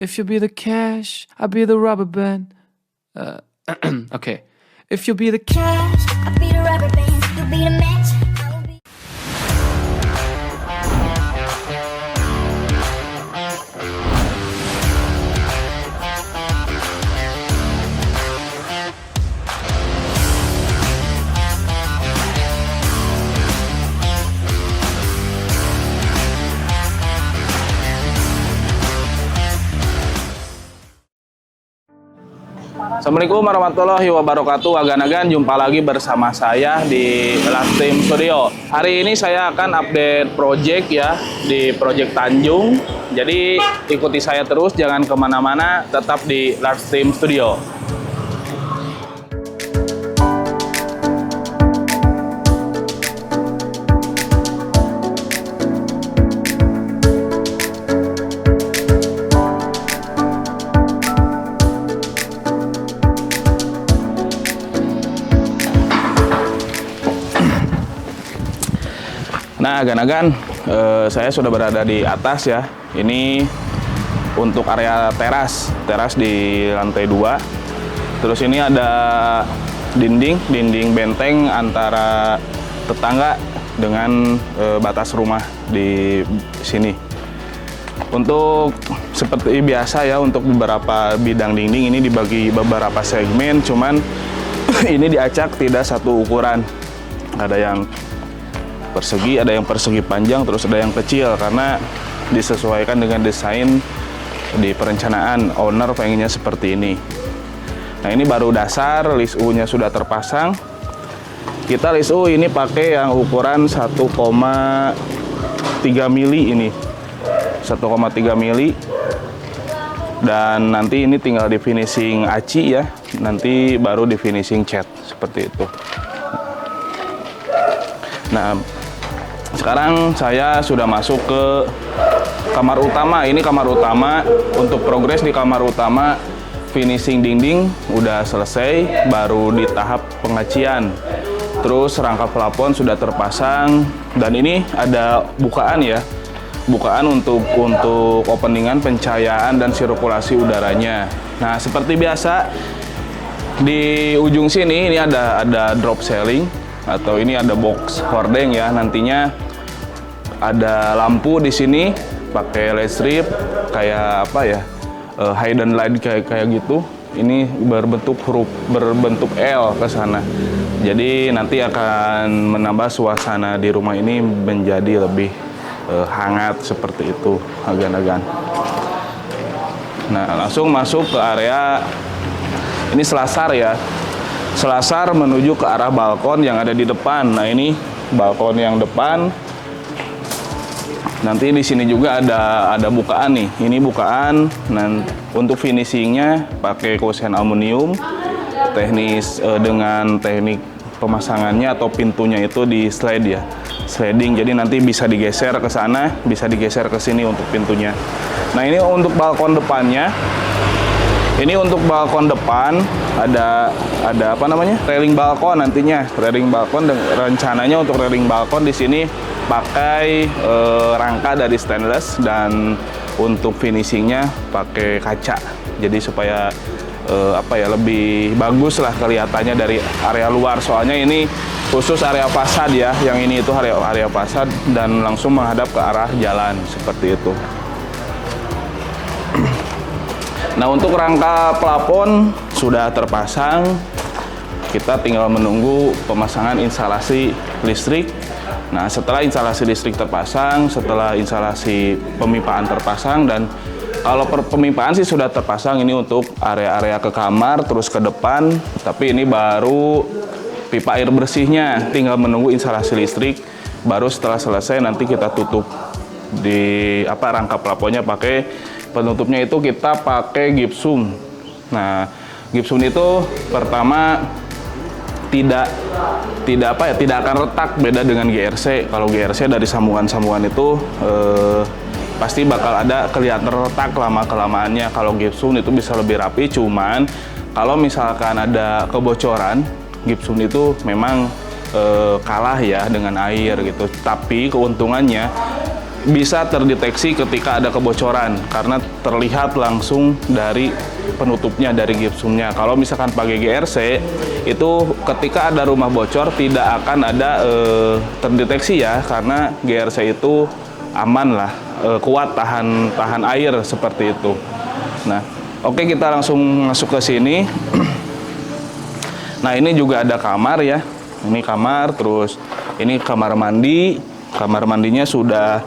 If you be the cash, I'll be the rubber band. Okay. If you be the Cash, I'll be the rubber band, you'll be the match. I will be. Assalamualaikum warahmatullahi wabarakatuh. Agan-agan, jumpa lagi bersama saya di Last Team Studio. Hari ini saya akan update project ya di project Tanjung. Jadi ikuti saya terus, jangan kemana-mana, tetap di Last Team Studio. Nah, agan-agan, saya sudah berada di atas ya. Ini untuk area teras di lantai 2. Terus ini ada dinding benteng antara tetangga dengan batas rumah di sini. Untuk seperti biasa ya, untuk beberapa bidang dinding ini dibagi beberapa segmen, cuman ini diacak tidak satu ukuran. Ada yang persegi, ada yang persegi panjang, terus ada yang kecil karena disesuaikan dengan desain di perencanaan. Owner pengennya seperti ini. Nah, ini baru dasar, list U-nya sudah terpasang. Kita list U ini pakai yang ukuran 1,3 mili ini. 1,3 mili. Dan nanti ini tinggal di finishing aci ya. Nanti baru di finishing cat seperti itu. Nah, sekarang saya sudah masuk ke kamar utama. Ini kamar utama. Untuk progres di kamar utama, finishing dinding udah selesai, baru di tahap pengacian. Terus rangka plafon sudah terpasang, dan ini ada bukaan ya. Bukaan untuk openingan pencahayaan dan sirkulasi udaranya. Nah, seperti biasa di ujung sini ini ada drop ceiling, atau ini ada box hordeng ya. Nantinya ada lampu di sini pakai LED strip kayak apa ya, hidden light kayak gitu. Ini berbentuk L ke sana. Jadi nanti akan menambah suasana di rumah ini menjadi lebih hangat seperti itu, agan-agan. Nah, langsung masuk ke area ini selasar ya. Selasar menuju ke arah balkon yang ada di depan. Nah, ini balkon yang depan. Nanti di sini juga ada bukaan nih. Ini bukaan. Nah, untuk finishingnya pakai kusen aluminium. Teknis dengan teknik pemasangannya atau pintunya itu di slide ya. Sliding. Jadi nanti bisa digeser ke sana, bisa digeser ke sini untuk pintunya. Nah, ini untuk balkon depannya. Ini untuk balkon depan ada apa namanya? Railing balkon nantinya. Railing balkon, dan rencananya untuk railing balkon di sini pakai rangka dari stainless, dan untuk finishingnya pakai kaca. Jadi supaya apa ya, lebih bagus lah kelihatannya dari area luar. Soalnya ini khusus area fasad ya. Yang ini itu area fasad dan langsung menghadap ke arah jalan seperti itu. Nah, untuk rangka plafon sudah terpasang. Kita tinggal menunggu pemasangan instalasi listrik. Nah, setelah instalasi listrik terpasang, setelah instalasi pemipaan terpasang, dan kalau pemipaan sih sudah terpasang, ini untuk area-area ke kamar terus ke depan. Tapi ini baru pipa air bersihnya, tinggal menunggu instalasi listrik. Baru setelah selesai nanti kita tutup di rangka plafonnya. Pakai penutupnya itu kita pakai gipsum. Nah, gipsum itu pertama tidak akan retak, beda dengan GRC. Kalau GRC dari sambungan-sambungan itu pasti bakal ada kelihatan retak lama-kelamaannya. Kalau gipsum itu bisa lebih rapi, cuman kalau misalkan ada kebocoran, gipsum itu memang kalah ya dengan air gitu. Tapi keuntungannya bisa terdeteksi ketika ada kebocoran karena terlihat langsung dari penutupnya, dari gipsumnya. Kalau misalkan pakai GRC itu ketika ada rumah bocor tidak akan ada terdeteksi ya, karena GRC itu aman lah, kuat tahan air seperti itu. Nah, oke, kita langsung masuk ke sini. Nah, ini juga ada kamar ya. Ini kamar, terus ini kamar mandi. Kamar mandinya sudah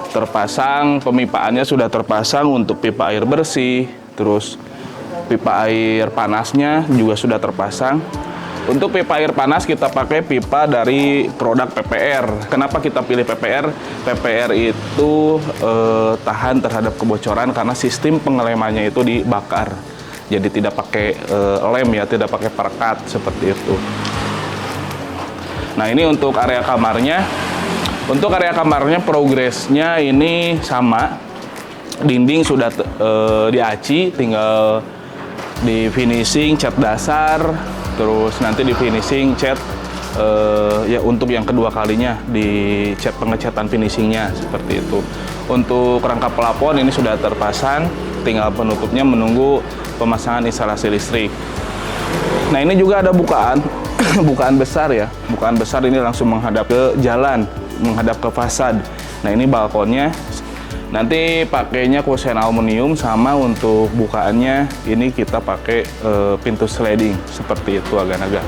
terpasang, pemipaannya sudah terpasang untuk pipa air bersih, terus pipa air panasnya juga sudah terpasang. Untuk pipa air panas kita pakai pipa dari produk PPR. Kenapa kita pilih PPR? PPR itu tahan terhadap kebocoran karena sistem pengelemannya itu dibakar. Jadi tidak pakai lem ya, tidak pakai perekat seperti itu. Nah, ini untuk area kamarnya. Untuk area kamarnya progresnya ini sama. Dinding sudah diaci, tinggal di finishing cat dasar, terus nanti di finishing cat ya untuk yang kedua kalinya di cat pengecatan finishingnya seperti itu. Untuk rangka pelapon ini sudah terpasang, tinggal penutupnya menunggu pemasangan instalasi listrik. Nah, ini juga ada bukaan, bukaan besar ya. Bukaan besar ini langsung menghadap ke jalan, menghadap ke fasad. Nah, ini balkonnya. Nanti pakainya kusen aluminium, sama untuk bukaannya ini kita pakai pintu sliding seperti itu agak-agak.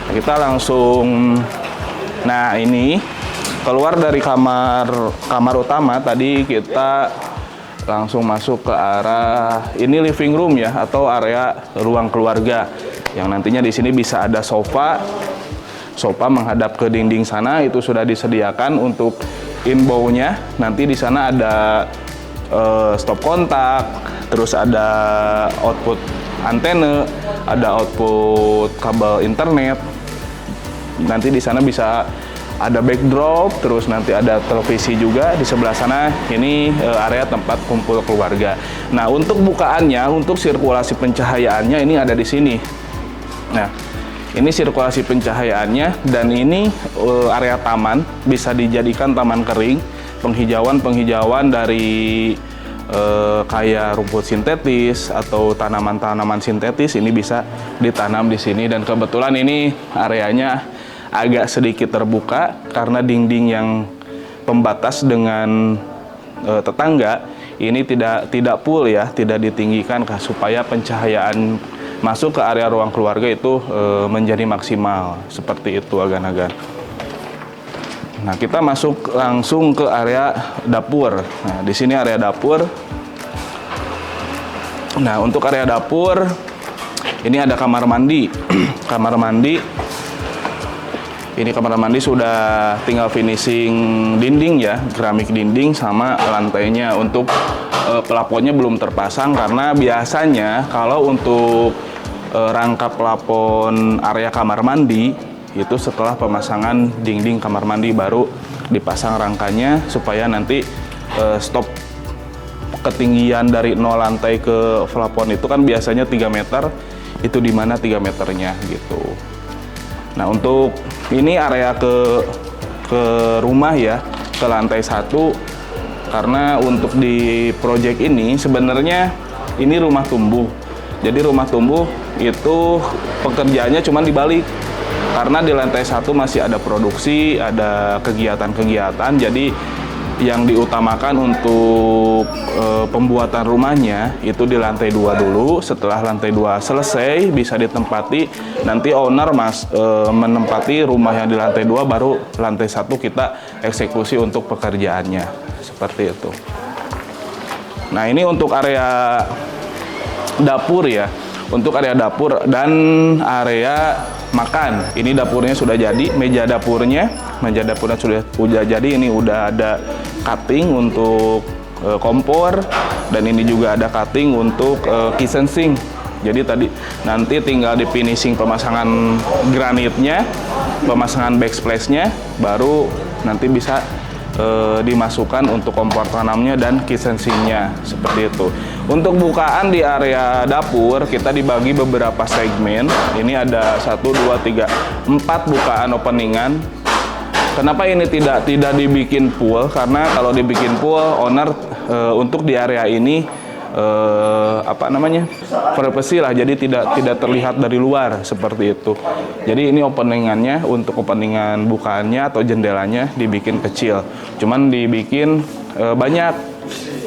Nah, kita langsung, nah ini keluar dari kamar utama tadi kita langsung masuk ke arah ini living room ya, atau area ruang keluarga yang nantinya di sini bisa ada sofa menghadap ke dinding sana, itu sudah disediakan untuk inbow-nya. Nanti di sana ada stop kontak, terus ada output antena, ada output kabel internet. Nanti di sana bisa ada backdrop, terus nanti ada televisi juga di sebelah sana. Ini area tempat kumpul keluarga. Nah, untuk bukaannya, untuk sirkulasi pencahayaannya ini ada di sini. Nah, ini sirkulasi pencahayaannya, dan ini area taman bisa dijadikan taman kering, penghijauan dari kayak rumput sintetis atau tanaman-tanaman sintetis ini bisa ditanam di sini. Dan kebetulan ini areanya agak sedikit terbuka karena dinding yang pembatas dengan tetangga ini tidak full ya, tidak ditinggikan supaya pencahayaan masuk ke area ruang keluarga itu menjadi maksimal seperti itu agan-agan. Nah, kita masuk langsung ke area dapur. Nah, di sini area dapur. Nah, untuk area dapur ini ada kamar mandi. Kamar mandi. Ini kamar mandi sudah tinggal finishing dinding ya, keramik dinding sama lantainya. Untuk pelaponnya belum terpasang karena biasanya kalau untuk rangka pelapon area kamar mandi itu setelah pemasangan dinding kamar mandi baru dipasang rangkanya, supaya nanti stop ketinggian dari 0 lantai ke plafon itu kan biasanya 3 meter, itu di mana 3 meternya gitu. Nah, untuk ini area ke rumah ya, ke lantai 1, karena untuk di project ini sebenarnya ini rumah tumbuh. Jadi rumah tumbuh itu pekerjaannya cuma dibalik, karena di lantai 1 masih ada produksi, ada kegiatan-kegiatan. Jadi yang diutamakan untuk pembuatan rumahnya itu di lantai 2 dulu. Setelah lantai 2 selesai bisa ditempati, nanti owner menempati rumah yang di lantai 2, baru lantai 1 kita eksekusi untuk pekerjaannya seperti itu. Nah, ini untuk area dapur ya, untuk area dapur dan area makan. Ini dapurnya sudah jadi, meja dapurnya sudah jadi. Ini udah ada cutting untuk kompor, dan ini juga ada cutting untuk kitchen sink. Jadi tadi nanti tinggal di finishing pemasangan granitnya, pemasangan backsplash-nya, baru nanti bisa dimasukkan untuk kompor tanamnya dan kitchen sink-nya seperti itu. Untuk bukaan di area dapur kita dibagi beberapa segmen. Ini ada 1, 2, 3, 4 bukaan openingan. Kenapa ini tidak dibikin pool? Karena kalau dibikin pool, owner untuk di area ini privacy lah, jadi tidak terlihat dari luar seperti itu. Jadi ini openingannya untuk openingan bukaannya atau jendelanya dibikin kecil, cuman dibikin banyak.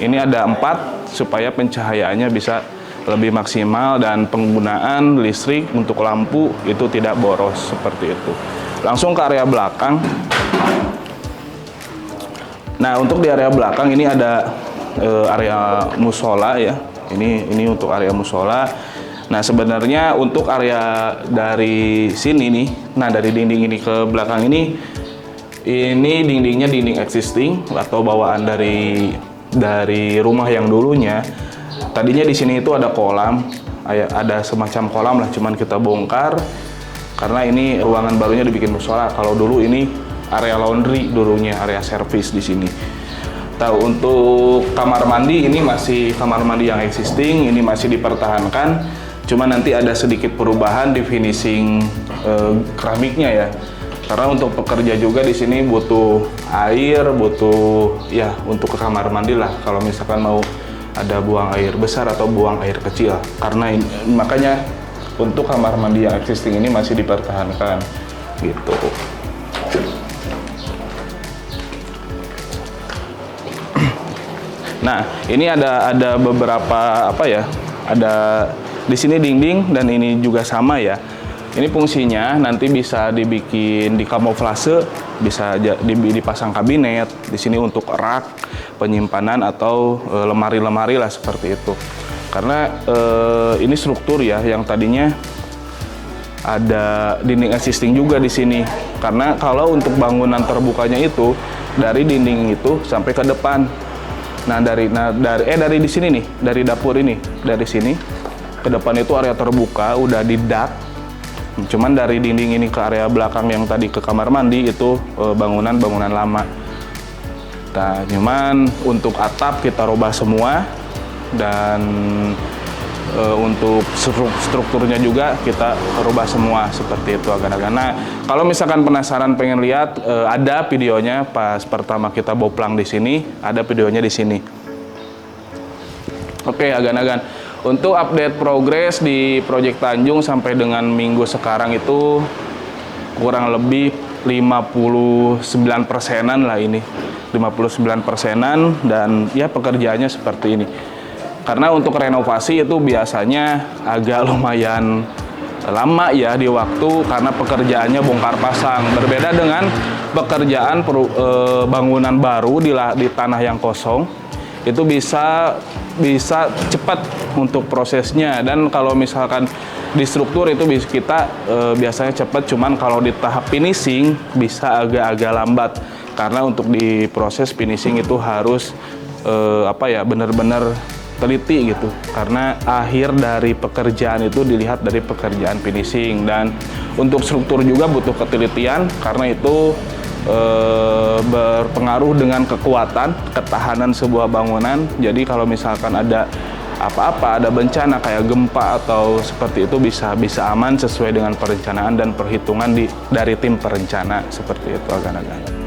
Ini ada 4 supaya pencahayaannya bisa lebih maksimal dan penggunaan listrik untuk lampu itu tidak boros seperti itu. Langsung ke area belakang. Nah, untuk di area belakang ini ada area musola ya. Ini untuk area musola. Nah, sebenarnya untuk area dari sini nih, nah dari dinding ini ke belakang ini dindingnya dinding existing atau bawaan dari rumah yang dulunya. Tadinya di sini itu ada kolam, ada semacam kolam lah, cuman kita bongkar karena ini ruangan barunya dibikin musola. Kalau dulu ini area laundry dulunya, area servis di sini. Tahu untuk kamar mandi ini masih kamar mandi yang existing, ini masih dipertahankan. Cuma nanti ada sedikit perubahan di finishing keramiknya ya. Karena untuk pekerja juga di sini butuh air, butuh ya untuk ke kamar mandi lah. Kalau misalkan mau ada buang air besar atau buang air kecil. Karena makanya untuk kamar mandi yang existing ini masih dipertahankan gitu. Nah, ini ada beberapa ada di sini dinding dan ini juga sama ya. Ini fungsinya nanti bisa dibikin di kamuflase, bisa dipasang kabinet di sini untuk rak penyimpanan atau lemari-lemari lah seperti itu. Karena ini struktur ya yang tadinya ada dinding existing juga di sini. Karena kalau untuk bangunan terbukanya itu dari dinding itu sampai ke depan. Nah, dari di sini nih, dari dapur ini, dari sini ke depan itu area terbuka, udah di dak. Cuman dari dinding ini ke area belakang yang tadi ke kamar mandi itu bangunan lama. Nah, cuman untuk atap kita rubah semua dan untuk strukturnya juga kita rubah semua seperti itu agak-agak. Nah, kalau misalkan penasaran pengen lihat, ada videonya pas pertama kita boplang di sini, ada videonya di sini. Oke, agan-agan. Untuk update progres di Project Tanjung sampai dengan minggu sekarang itu kurang lebih 59%-an lah ini. 59%-an dan ya pekerjaannya seperti ini. Karena untuk renovasi itu biasanya agak lumayan lama ya di waktu karena pekerjaannya bongkar pasang. Berbeda dengan pekerjaan bangunan baru di tanah yang kosong, itu bisa cepat untuk prosesnya. Dan kalau misalkan di struktur itu kita biasanya cepat, cuman kalau di tahap finishing bisa agak-agak lambat karena untuk di proses finishing itu harus benar-benar teliti gitu, karena akhir dari pekerjaan itu dilihat dari pekerjaan finishing. Dan untuk struktur juga butuh ketelitian karena itu berpengaruh dengan ketahanan sebuah bangunan. Jadi kalau misalkan ada apa-apa, ada bencana kayak gempa atau seperti itu bisa aman sesuai dengan perencanaan dan perhitungan dari tim perencana seperti itu agak-agak.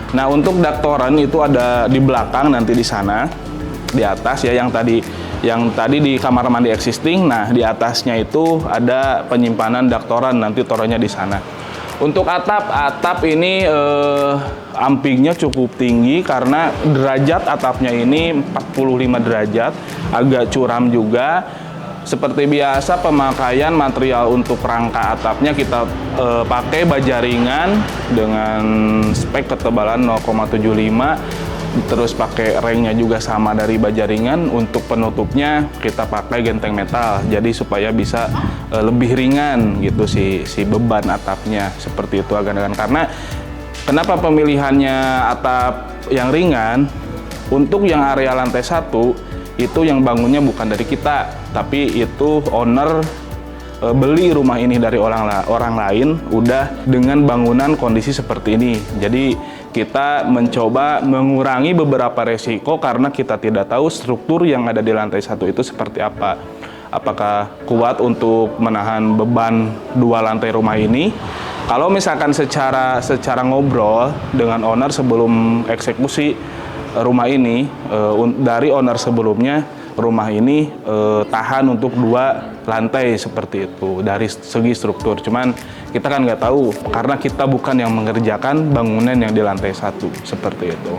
Nah, untuk daktoran itu ada di belakang nanti di sana, di atas ya yang tadi di kamar mandi existing. Nah, di atasnya itu ada penyimpanan daktoran, nanti torannya di sana. Untuk atap ini ampingnya cukup tinggi karena derajat atapnya ini 45 derajat, agak curam juga. Seperti biasa pemakaian material untuk rangka atapnya kita pakai baja ringan dengan spek ketebalan 0,75, terus pakai ringnya juga sama dari baja ringan. Untuk penutupnya kita pakai genteng metal, jadi supaya bisa lebih ringan gitu si beban atapnya seperti itu agak-agak. Karena kenapa pemilihannya atap yang ringan? Untuk yang area lantai 1 itu yang bangunnya bukan dari kita, tapi itu owner beli rumah ini dari orang lain udah dengan bangunan kondisi seperti ini. Jadi kita mencoba mengurangi beberapa resiko karena kita tidak tahu struktur yang ada di lantai 1 itu seperti apa. apakah kuat untuk menahan beban 2 lantai rumah ini. Kalau misalkan secara ngobrol dengan owner sebelum eksekusi rumah ini, dari owner sebelumnya, rumah ini tahan untuk 2 lantai seperti itu dari segi struktur. Cuman kita kan nggak tahu karena kita bukan yang mengerjakan bangunan yang di lantai 1 seperti itu.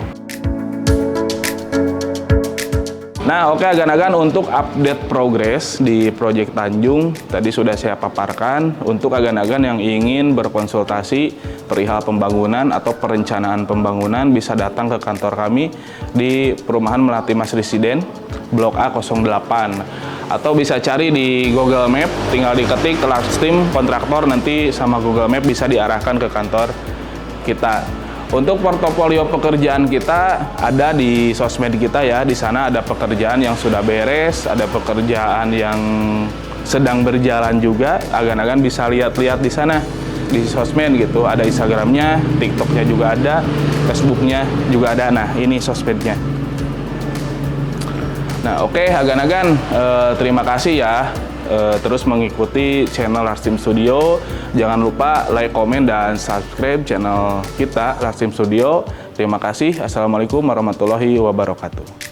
Nah, oke agan-agan, untuk update progres di proyek Tanjung tadi sudah saya paparkan. Untuk agan-agan yang ingin berkonsultasi perihal pembangunan atau perencanaan pembangunan bisa datang ke kantor kami di Perumahan Melati Mas Residen, Blok A 08. Atau bisa cari di Google Map, tinggal diketik Lastim Kontraktor, nanti sama Google Map bisa diarahkan ke kantor kita. Untuk portofolio pekerjaan kita ada di sosmed kita ya. Di sana ada pekerjaan yang sudah beres, ada pekerjaan yang sedang berjalan juga. Agan-agan bisa lihat-lihat di sana di sosmed gitu. Ada Instagramnya, TikToknya juga ada, Facebooknya juga ada. Nah, ini sosmednya. Nah, oke, agan-agan, terima kasih ya. Terus mengikuti channel Lastim Studio. Jangan lupa like, komen, dan subscribe channel kita Lastim Studio. Terima kasih. Assalamualaikum warahmatullahi wabarakatuh.